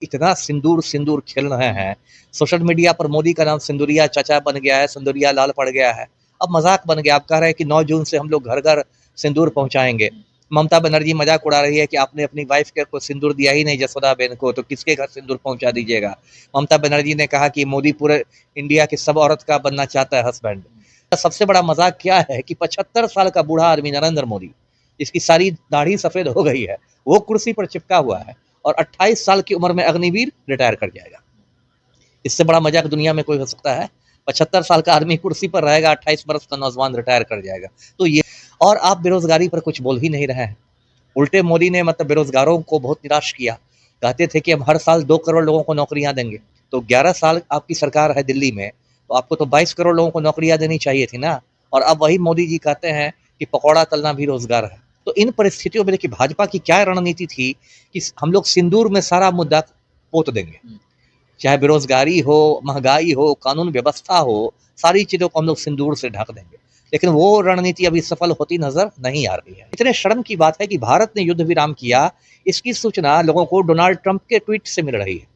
इतना सिंदूर सिंदूर खेल रहे हैं। सोशल मीडिया पर मोदी का नाम सिंदूरिया चाचा बन गया है, सिंदूरिया लाल पड़ गया है। अब मजाक बन गया। आप कह रहे हैं कि 9 जून से हम लोग घर घर सिंदूर पहुंचाएंगे। ममता बनर्जी मजाक उड़ा रही है कि आपने अपनी वाइफ के को सिंदूर दिया ही नहीं जसोदा बेन को, तो किसके घर सिंदूर पहुंचा दीजिएगा। ममता बनर्जी ने कहा कि मोदी पूरे इंडिया की सब औरत का बनना चाहता है हस्बैंड। सबसे बड़ा मजाक क्या है कि 75 साल का बूढ़ा आदमी नरेंद्र मोदी, इसकी सारी दाढ़ी सफेद हो गई है, वो कुर्सी पर चिपका हुआ है और 28 साल की उम्र में अग्निवीर रिटायर कर जाएगा। इससे बड़ा मजाक दुनिया में कोई हो सकता है? 75 साल का आदमी कुर्सी पर रहेगा, 28 बरस का नौजवान रिटायर कर जाएगा। तो ये, और आप बेरोजगारी पर कुछ बोल ही नहीं रहे हैं। उल्टे मोदी ने मतलब बेरोजगारों को बहुत निराश किया। कहते थे कि हम हर साल 2 करोड़ लोगों को नौकरियां देंगे। तो 11 साल आपकी सरकार है दिल्ली में, तो आपको तो 22 करोड़ लोगों को नौकरियां देनी चाहिए थी ना। और अब वही मोदी जी कहते हैं कि पकौड़ा तलना भी रोजगार है। तो इन परिस्थितियों में देखिए भाजपा की क्या रणनीति थी कि हम लोग सिंदूर में सारा मुद्दा पोत देंगे, चाहे बेरोजगारी हो, महंगाई हो, कानून व्यवस्था हो, सारी चीजों को हम लोग सिंदूर से ढक देंगे। लेकिन वो रणनीति अभी सफल होती नजर नहीं आ रही है। इतने शर्म की बात है कि भारत ने युद्ध विराम किया, इसकी सूचना लोगों को डोनाल्ड ट्रंप के ट्वीट से मिल रही है।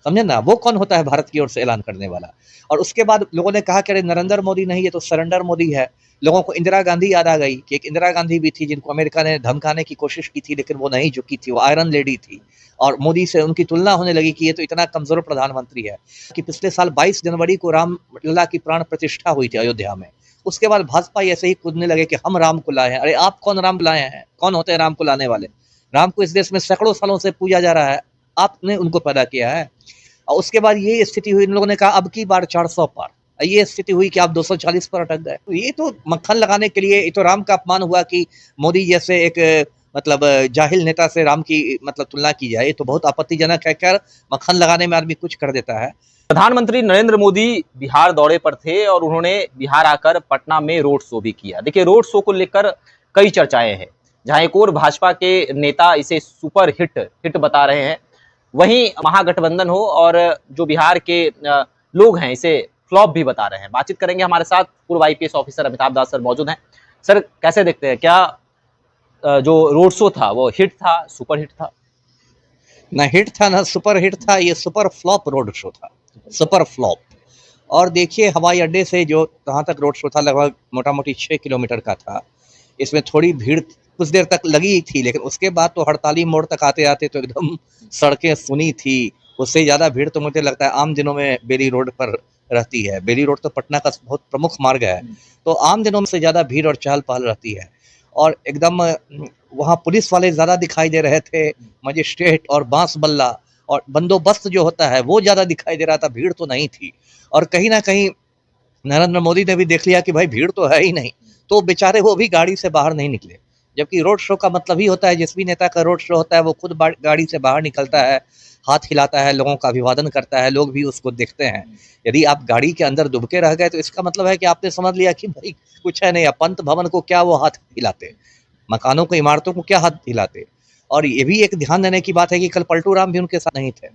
समझे ना, वो कौन होता है भारत की ओर से ऐलान करने वाला। और उसके बाद लोगों ने कहा कि अरे नरेंद्र मोदी नहीं, ये तो सरेंडर मोदी है। लोगों को इंदिरा गांधी याद आ गई कि एक इंदिरा गांधी भी थी जिनको अमेरिका ने धमकाने की कोशिश की थी, लेकिन वो नहीं झुकी थी, वो आयरन लेडी थी। और मोदी से उनकी तुलना होने लगी कि ये तो इतना कमजोर प्रधानमंत्री है। कि पिछले साल 22 जनवरी को रामलला की प्राण प्रतिष्ठा हुई थी अयोध्या में। उसके बाद भाजपा ऐसे ही कूदने लगे कि हम राम को लाए हैं। अरे आप कौन राम लाए हैं? कौन होते हैं राम को लाने वाले? राम को इस देश में सैकड़ों सालों से पूजा जा रहा है, आपने उनको पैदा किया है। और उसके बाद ये स्थिति हुई, इन लोगों ने कहा अब की बार 400 पार। ये स्थिति हुई कि आप 240 पर अटक गए। तो ये तो मक्खन लगाने के लिए, ये तो राम का अपमान हुआ कि मोदी जैसे एक मतलब जाहिल नेता से राम की मतलब तुलना की जाए, तो बहुत आपत्तिजनक है। खैर, मक्खन लगाने में आदमी कुछ कर देता है। प्रधानमंत्री नरेंद्र मोदी बिहार दौरे पर थे और उन्होंने बिहार आकर पटना में रोड शो भी किया। देखिए, रोड शो को लेकर कई चर्चाएं हैं। जहां एक और भाजपा के नेता इसे सुपर हिट बता रहे हैं, वहीं महागठबंधन हो और जो बिहार के लोग हैं इसे फ्लॉप भी बता रहे हैं। बातचीत करेंगे, हमारे साथ पूर्व आईपीएस ऑफिसर अमिताभ दास सर मौजूद हैं। सर, कैसे देखते हैं, क्या जो रोड शो था वो हिट था, सुपर हिट था? ना हिट था ना सुपर हिट था, ये सुपर फ्लॉप रोड शो था, सुपर फ्लॉप। और देखिए, हवाई अड्डे से जो जहाँ तक रोड शो था लगभग मोटा मोटी 6 किलोमीटर का था। इसमें थोड़ी भीड़ कुछ देर तक लगी थी, लेकिन उसके बाद तो हड़ताली मोड़ तक आते आते तो एकदम सड़कें सुनी थी। उससे ज़्यादा भीड़ तो मुझे लगता है आम दिनों में बेली रोड पर रहती है। बेली रोड तो पटना का बहुत प्रमुख मार्ग है, तो आम दिनों में से ज़्यादा भीड़ और चहल पहल रहती है। और एकदम वहाँ पुलिस वाले ज़्यादा दिखाई दे रहे थे, मजिस्ट्रेट और बांस बल्ला और बंदोबस्त जो होता है वो ज़्यादा दिखाई दे रहा था, भीड़ तो नहीं थी। और कहीं ना कहीं नरेंद्र मोदी ने भी देख लिया कि भाई भीड़ तो है ही नहीं, तो बेचारे वो भी गाड़ी से बाहर नहीं निकले। जबकि रोड शो का मतलब ही होता है, जिस भी नेता का रोड शो होता है वो खुद गाड़ी से बाहर निकलता है, हाथ हिलाता है, लोगों का अभिवादन करता है, लोग भी उसको देखते हैं। यदि आप गाड़ी के अंदर दुबके रह गए तो इसका मतलब है कि आपने समझ लिया कि भाई कुछ है नहीं। पंत भवन को क्या वो हाथ हिलाते, मकानों को, इमारतों को क्या हाथ हिलाते। और ये भी एक ध्यान देने की बात है कि कल पलटू राम भी उनके साथ नहीं थे।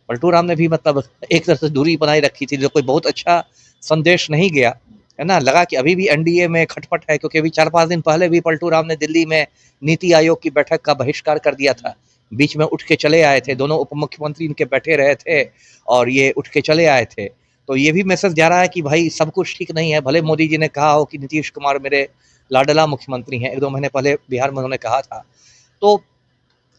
पलटू राम ने भी मतलब एक तरह से दूरी बनाए रखी थी, जो कोई बहुत अच्छा संदेश नहीं गया, है ना। लगा कि अभी भी एनडीए में खटपट है, क्योंकि अभी 4-5 दिन पहले भी पलटू राम ने दिल्ली में नीति आयोग की बैठक का बहिष्कार कर दिया था। बीच में उठ के चले आए थे, दोनों उप मुख्यमंत्री इनके बैठे रहे थे और ये उठ के चले आए थे। तो ये भी मैसेज जा रहा है कि भाई सब कुछ ठीक नहीं है। भले मोदी जी ने कहा हो कि नीतीश कुमार मेरे लाडला मुख्यमंत्री हैं, 1-2 महीने पहले बिहार में उन्होंने कहा था। तो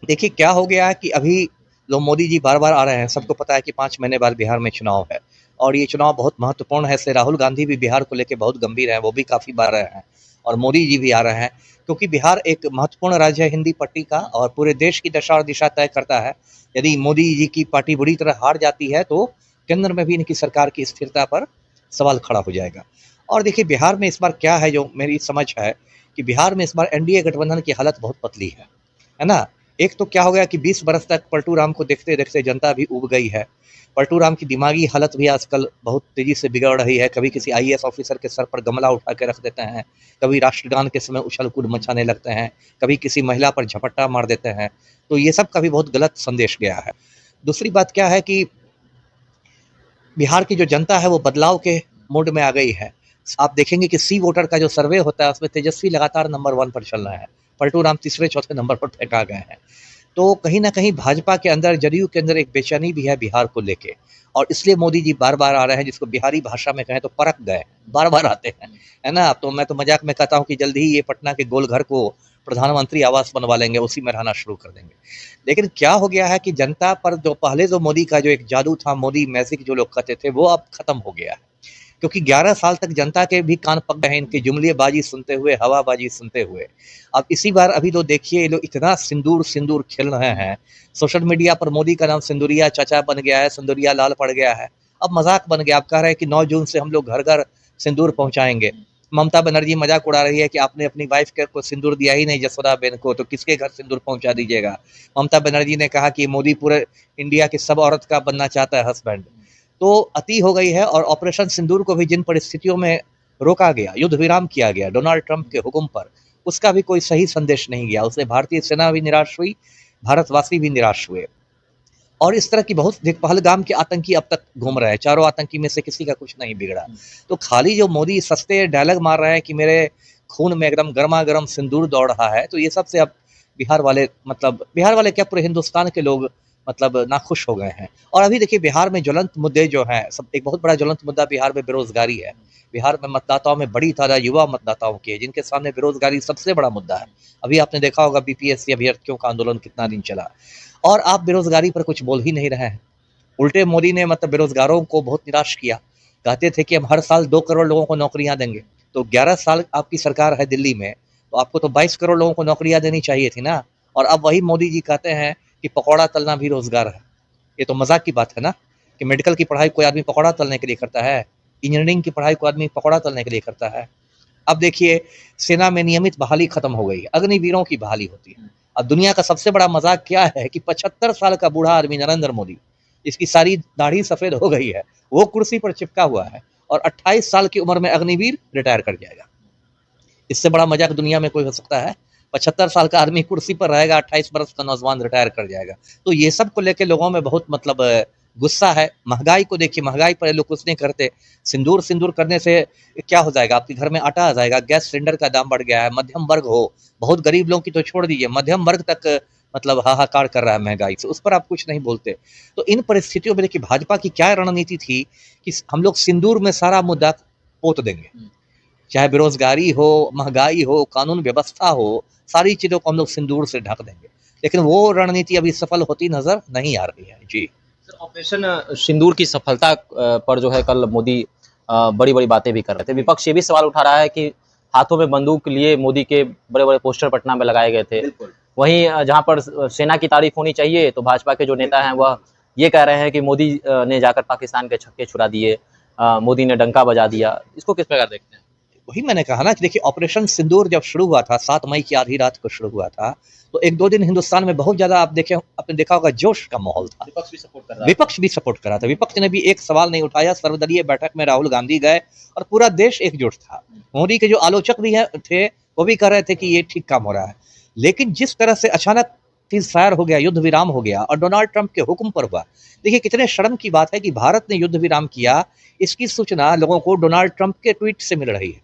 देखिए क्या हो गया है कि अभी लोग, मोदी जी बार बार आ रहे हैं, सबको पता है कि 5 महीने बाद बिहार में चुनाव है और ये चुनाव बहुत महत्वपूर्ण है। से राहुल गांधी भी बिहार को लेकर बहुत गंभीर है, वो भी काफ़ी बार रहे हैं और मोदी जी भी आ रहे हैं, क्योंकि बिहार एक महत्वपूर्ण राज्य है हिंदी पट्टी का और पूरे देश की दशा और दिशा तय करता है। यदि मोदी जी की पार्टी बुरी तरह हार जाती है तो केंद्र में भी इनकी सरकार की स्थिरता पर सवाल खड़ा हो जाएगा। और देखिए बिहार में इस बार क्या है, जो मेरी समझ है कि बिहार में इस बार एनडीए गठबंधन की हालत बहुत पतली है ना। एक तो क्या हो गया कि 20 बरस तक पलटू राम को देखते देखते जनता भी उब गई है। पलटू राम की दिमागी हालत भी आजकल बहुत तेजी से बिगड़ रही है। कभी किसी आईएएस ऑफिसर के सर पर गमला उठा के रख देते हैं, कभी राष्ट्रगान के समय उछल कूद मचाने लगते हैं, कभी किसी महिला पर झपट्टा मार देते हैं। तो ये सब का भी बहुत गलत संदेश गया है। दूसरी बात क्या है कि बिहार की जो जनता है वो बदलाव के मूड में आ गई है। आप देखेंगे कि सी वोटर का जो सर्वे होता है उसमें तेजस्वी लगातार नंबर 1 पर चल रहा है, पलटू राम तीसरे चौथे नंबर पर फेंका गए हैं। तो कहीं न कहीं भाजपा के अंदर, जदयू के अंदर एक बेचैनी भी है बिहार को लेके, और इसलिए मोदी जी बार-बार आ रहे हैं, जिसको बिहारी भाषा में कहें तो परख गए, बार-बार आते हैं, है ना? तो मैं तो मज़ाक में कहता हूँ कि जल्द ही ये पटना के गोलघर को प्रधानमंत्री आवास बनवा लेंगे, उसी में रहना शुरू कर देंगे। लेकिन क्या हो गया है कि जनता पर जो पहले जो मोदी का जो एक जादू था, मोदी मैजिक जो लोग कहते थे, वो अब खत्म हो गया है। क्योंकि 11 साल तक जनता के भी कान पक गए हैं इनकी जुमलेबाजी सुनते हुए, हवाबाजी सुनते हुए। अब इसी बार अभी तो देखिए ये लोग इतना सिंदूर खेल रहे हैं, सोशल मीडिया पर मोदी का नाम सिंदूरिया चाचा बन गया है, सिंदूरिया लाल पड़ गया है। अब मज़ाक बन गया, अब कह रहे हैं कि 9 जून से हम लोग घर-घर सिंदूर पहुँचाएँगे। ममता बनर्जी मज़ाक उड़ा रही है कि आपने अपनी वाइफ़ के को सिंदूर दिया ही नहीं जसोदाबेन को, तो किसके घर सिंदूर पहुँचा दीजिएगा। ममता बनर्जी ने कहा कि मोदी पूरे इंडिया की सब औरत का बनना चाहता है हस्बैंड। तो अति हो गई है, और ऑपरेशन सिंदूर को भी जिन परिस्थितियों में रोका गया, युद्ध विराम किया गया डोनाल्ड ट्रंप के हुक्म पर, उसका भी कोई सही संदेश नहीं गया। उससे भारतीय सेना भी निराश हुई, भारतवासी भी निराश हुए। और इस तरह की बहुत पहलगाम के आतंकी अब तक घूम रहे हैं, चारों आतंकी में से किसी का कुछ नहीं बिगड़ा। तो खाली जो मोदी सस्ते डायलॉग मार रहे हैं कि मेरे खून में एकदम गर्मा-गर्म सिंदूर दौड़ रहा है, तो ये सबसे अब बिहार वाले क्या पूरे हिंदुस्तान के लोग नाखुश हो गए हैं। और अभी देखिए बिहार में ज्वलंत मुद्दे जो हैं, सब एक बहुत बड़ा ज्वलंत मुद्दा बिहार में बेरोज़गारी है। बिहार में मतदाताओं में बड़ी तादाद युवा मतदाताओं की है, जिनके सामने बेरोज़गारी सबसे बड़ा मुद्दा है। अभी आपने देखा होगा बीपीएससी अभ्यर्थियों का आंदोलन कितना दिन चला, और आप बेरोज़गारी पर कुछ बोल ही नहीं रहे हैं। उल्टे मोदी ने बेरोज़गारों को बहुत निराश किया। कहते थे कि हम हर साल 2 करोड़ लोगों को नौकरियाँ देंगे। तो 11 साल आपकी सरकार है दिल्ली में, तो आपको तो 22 करोड़ लोगों को नौकरियाँ देनी चाहिए थी ना। और अब वही मोदी जी कहते हैं कि पकौड़ा तलना भी रोज़गार है। ये तो मज़ाक की बात है ना, कि मेडिकल की पढ़ाई कोई आदमी पकौड़ा तलने के लिए करता है, इंजीनियरिंग की पढ़ाई कोई आदमी पकौड़ा तलने के लिए करता है। अब देखिए सेना में नियमित बहाली खत्म हो गई है, अग्निवीरों की बहाली होती है। अब दुनिया का सबसे बड़ा मजाक क्या है कि 75 साल का बूढ़ा आदमी नरेंद्र मोदी, इसकी सारी दाढ़ी सफेद हो गई है, वो कुर्सी पर चिपका हुआ है, और 28 साल की उम्र में अग्निवीर रिटायर कर जाएगा। इससे बड़ा मजाक दुनिया में कोई हो सकता है? 75 साल का आदमी कुर्सी पर रहेगा, 28 बरस का नौजवान रिटायर कर जाएगा। तो ये सब को लेके लोगों में बहुत गुस्सा है। महंगाई को देखिए, महंगाई पर ये लोग कुछ नहीं करते। सिंदूर करने से क्या हो जाएगा? आपके घर में आटा आ जाएगा, गैस सिलेंडर का दाम बढ़ गया है, मध्यम वर्ग हो, बहुत गरीब लोगों की तो छोड़ दीजिए, मध्यम वर्ग तक हाहाकार कर रहा है महंगाई से, उस पर आप कुछ नहीं बोलते। तो इन परिस्थितियों में देखिए भाजपा की क्या रणनीति थी कि हम लोग सिंदूर में सारा मुद्दा पोत देंगे। चाहे बेरोजगारी हो, महंगाई हो, कानून व्यवस्था हो, सारी चीज़ों को हम लोग सिंदूर से ढक देंगे। लेकिन वो रणनीति अभी सफल होती नज़र नहीं आ रही है। जी। सर, ऑपरेशन सिंदूर की सफलता पर जो है कल मोदी बड़ी-बड़ी बातें भी कर रहे थे। विपक्ष ये भी सवाल उठा रहा है कि हाथों में बंदूक लिए मोदी के बड़े-बड़े पोस्टर पटना में लगाए गए थे। वहीं जहाँ पर सेना की तारीफ होनी चाहिए, तो भाजपा के जो नेता हैं वह ये कह रहे हैं कि मोदी ने जाकर पाकिस्तान के छक्के छुड़ा दिए, मोदी ने डंका बजा दिया। इसको किस प्रकार देखते हैं? वही मैंने कहा ना कि देखिए ऑपरेशन सिंदूर जब शुरू हुआ था, 7 मई की आधी रात को शुरू हुआ था, तो 1-2 दिन हिंदुस्तान में बहुत ज़्यादा आपने देखा होगा जोश का माहौल था। विपक्ष भी सपोर्ट कर रहा है। विपक्ष भी सपोर्ट कर रहा था। विपक्ष ने भी एक सवाल नहीं उठाया। सर्वदलीय बैठक में राहुल गांधी गए और पूरा देश एकजुट था। मोदी के जो आलोचक भी थे, वो भी कह रहे थे कि ये ठीक काम हो रहा है। लेकिन जिस तरह से अचानक सीज़फायर हो गया, युद्ध विराम हो गया और डोनाल्ड ट्रंप के हुक्म पर हुआ। देखिए कितने शर्म की बात है कि भारत ने युद्ध विराम किया, इसकी सूचना लोगों को डोनाल्ड ट्रंप के ट्वीट से मिल रही है।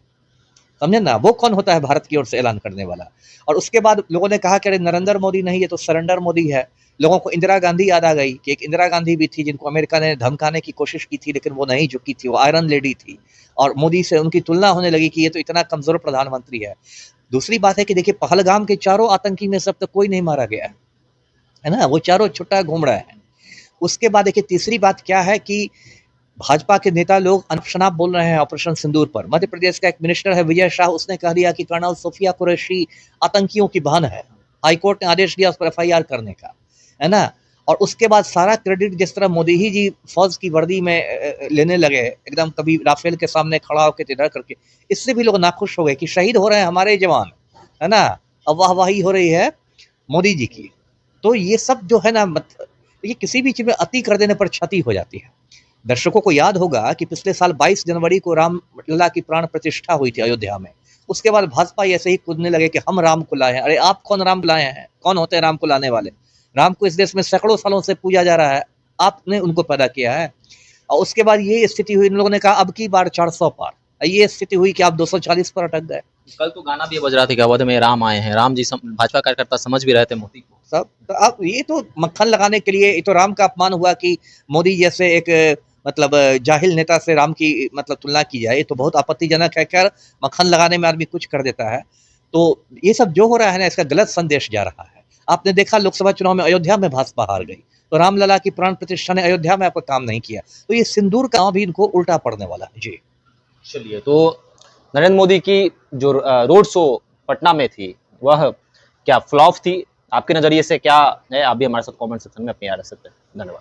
समझे ना, वो कौन होता है भारत की ओर से ऐलान करने वाला? और उसके बाद लोगों ने कहा कि अरे नरेंद्र मोदी नहीं, ये तो सरेंडर मोदी है। लोगों को इंदिरा गांधी याद आ गई कि एक इंदिरा गांधी भी थी जिनको अमेरिका ने धमकाने की कोशिश की थी, लेकिन वो नहीं झुकी थी, वो आयरन लेडी थी। और मोदी से उनकी तुलना होने लगी कि ये तो इतना कमजोर प्रधानमंत्री है। दूसरी बात है कि देखिए पहलगाम के चारों आतंकी में से अब तक कोई नहीं मारा गया है ना, वो चारों छुट्टा घूम रहे हैं। उसके बाद देखिए तीसरी बात क्या है कि भाजपा के नेता लोग अनशनाप बोल रहे हैं ऑपरेशन सिंदूर पर। मध्य प्रदेश का एक मिनिस्टर है विजय शाह, उसने कह दिया कि कर्नल सोफिया कुरैशी आतंकियों की बहन है। हाईकोर्ट ने आदेश दिया उस पर एफआईआर करने का, है ना। और उसके बाद सारा क्रेडिट जिस तरह मोदी ही जी फौज की वर्दी में लेने लगे, एकदम कभी राफेल के सामने खड़ा होकर तिधर करके, इससे भी लोग नाखुश हो गए कि शहीद हो रहे हैं हमारे जवान, है ना। अब वाहवाही हो रही है मोदी जी की। तो ये सब जो है ना, ये किसी भी चीज़ में अति कर देने पर क्षति हो जाती है। दर्शकों को याद होगा कि पिछले साल 22 जनवरी को रामलला की प्राण प्रतिष्ठा हुई थी अयोध्या में। उसके बाद भाजपा ऐसे ही कूदने लगे कि हम राम को लाए हैं। अरे आप कौन राम लाए हैं? कौन होते हैं राम को लाने वाले? राम को इस देश में सैकड़ों सालों से पूजा जा रहा है, आपने उनको पैदा किया है। और उसके बाद ये स्थिति हुई, इन लोगों ने कहा अब की बार 400 पार। ये स्थिति हुई कि आप 240 पर अटक गए। कल तो गाना भी बज रहा था कि अवध में राम आए हैं, राम जी भाजपा कार्यकर्ता समझ भी रहे थे मोदी को। सब तो अब ये तो मक्खन लगाने के लिए, ये तो राम का अपमान हुआ कि मोदी जैसे एक मतलब जाहिल नेता से राम की मतलब तुलना की जाए, ये तो बहुत आपत्तिजनक है। खैर, मक्खन लगाने में आदमी कुछ कर देता है। तो ये सब जो हो रहा है ना, इसका गलत संदेश जा रहा है। आपने देखा लोकसभा चुनाव में अयोध्या में भाजपा हार गई, तो रामलला की प्राण प्रतिष्ठा ने अयोध्या में आपको काम नहीं किया। तो ये सिंदूर का भी इनको उल्टा पड़ने वाला है। जी चलिए, तो नरेंद्र मोदी की जो रोड शो पटना में थी, वह क्या फ्लॉप थी? आपके नजरिए से क्या है? आप भी हमारे साथ कमेंट सेक्शन में अपनी राय रख सकते हैं। धन्यवाद।